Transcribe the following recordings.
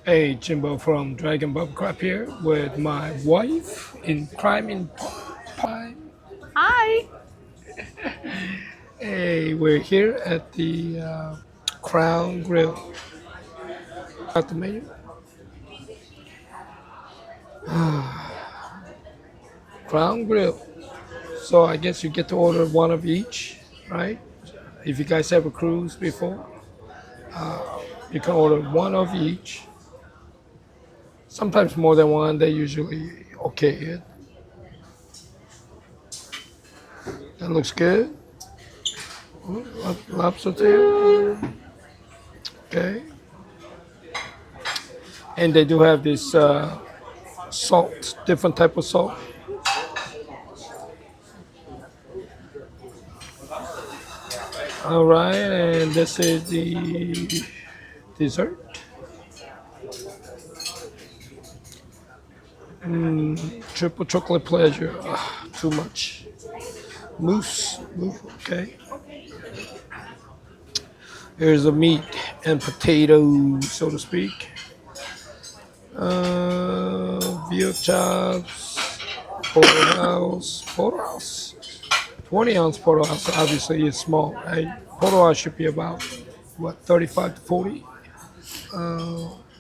Hey, Jimbo from Dragon Bub Crap here with my wife in crime in time. Hi. Hey, we're here at the Crown Grill. Got the menu? Crown Grill. So I guess you get to order one of each, right? If you guys have a cruise before, you can order one of each. Sometimes more than one. They usually okay it. That looks good. Lobster tail. Okay. And they do have this salt, different type of salt. All right, and this is the dessert. Triple chocolate pleasure. Too much. Mousse. Okay. Here's the meat and potatoes, so to speak. Veal chops, porterhouse. 20-ounce porterhouse obviously is small, right? Porterhouse should be about what 35 to 40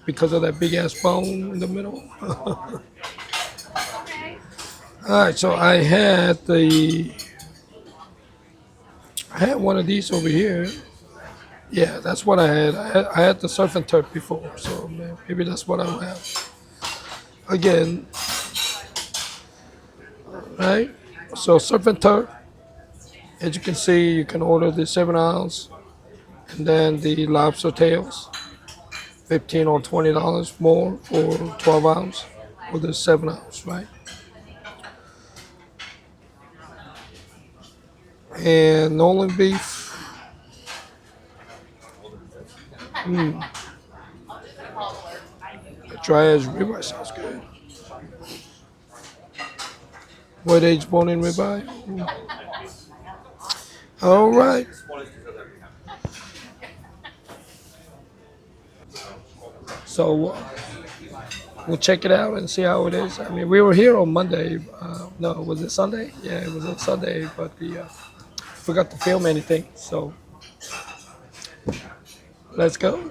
because of that big ass bone in the middle. All right, so I had one of these over here. Yeah, that's what I had. I had the surf and turf before, so maybe that's what I'll have again, right? So surf and turf. As you can see, you can order the 7 ounce and then the lobster tails, $15 or $20 more for 12 ounce or the 7 ounce, right? And Nolan beef. Dry as ribeye sounds good. White aged bone in ribeye. All right. So we'll check it out and see how it is. I mean, we were here on Monday. No, was it Sunday? Yeah, it was on Sunday, but we forgot to film anything. So let's go.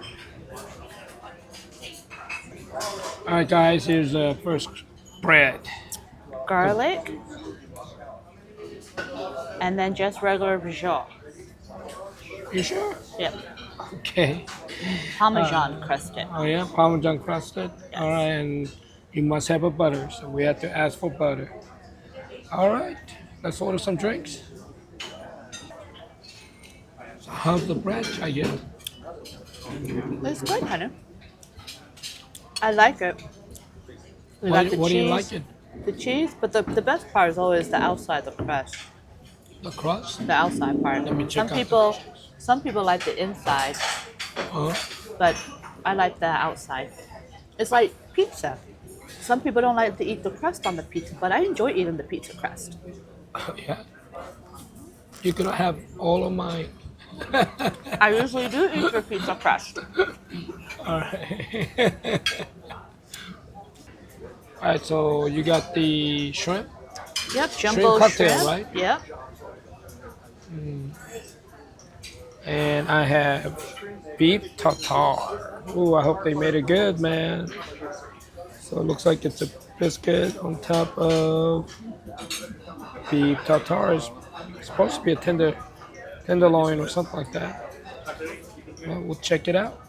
All right, guys. Here's the first bread. Garlic and then just regular Ravaging. You sure? Yep. Okay. Parmesan crusted. Oh yeah, Parmesan crusted. All Yes. right, and you must have a butter, so we have to ask for butter. All right, let's order some drinks. So how's the bread, I guess? It's good, kind of. I like it. We Why, got the what do you like cheese. it? The cheese, but the best part is always the outside, the crust. The crust? The outside part. Let me check out the cheese. Some people like the inside, Uh, but I like the outside. It's like pizza. Some people don't like to eat the crust on the pizza, but I enjoy eating the pizza crust. yeah. You could have all of mine. I usually do eat the pizza crust. All right. All right, so you got the shrimp? Yep, Shrimp jumbo cocktail, shrimp. right? Yep. And I have beef tartare. Ooh, I hope they made it good, man. So it looks like it's a biscuit on top of beef tartare. Is supposed to be a tenderloin or something like that. Well, we'll check it out.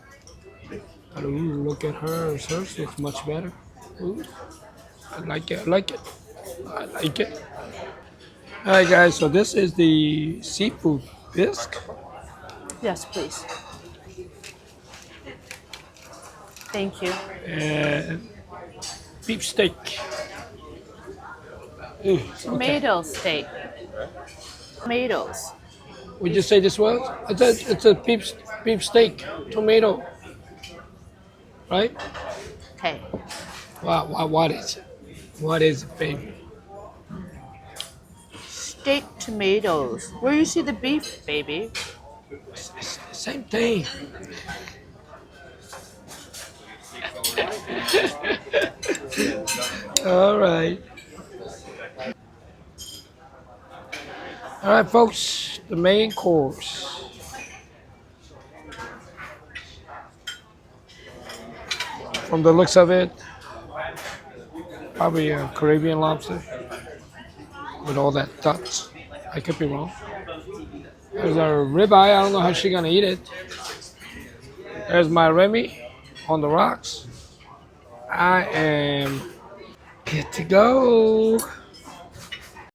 Ooh, look at hers. Hers looks much better. Ooh, I like it. I like it. I like it. All right, guys. So this is the seafood bisque Yes, please. Thank you. and beef steak. Ooh, okay. Tomato steak. Tomatoes. Would you say this was? It's a beef steak, tomato, right? Okay. Wow, what is it? What is it, baby? Steak tomatoes. Where you see the beef, baby? It's the same thing. All right. All right, folks. The main course. From the looks of it, probably a Caribbean lobster with all that guts. I could be wrong. There's our ribeye. I don't know how she's gonna eat it. There's my Remy on the rocks. I am good to go.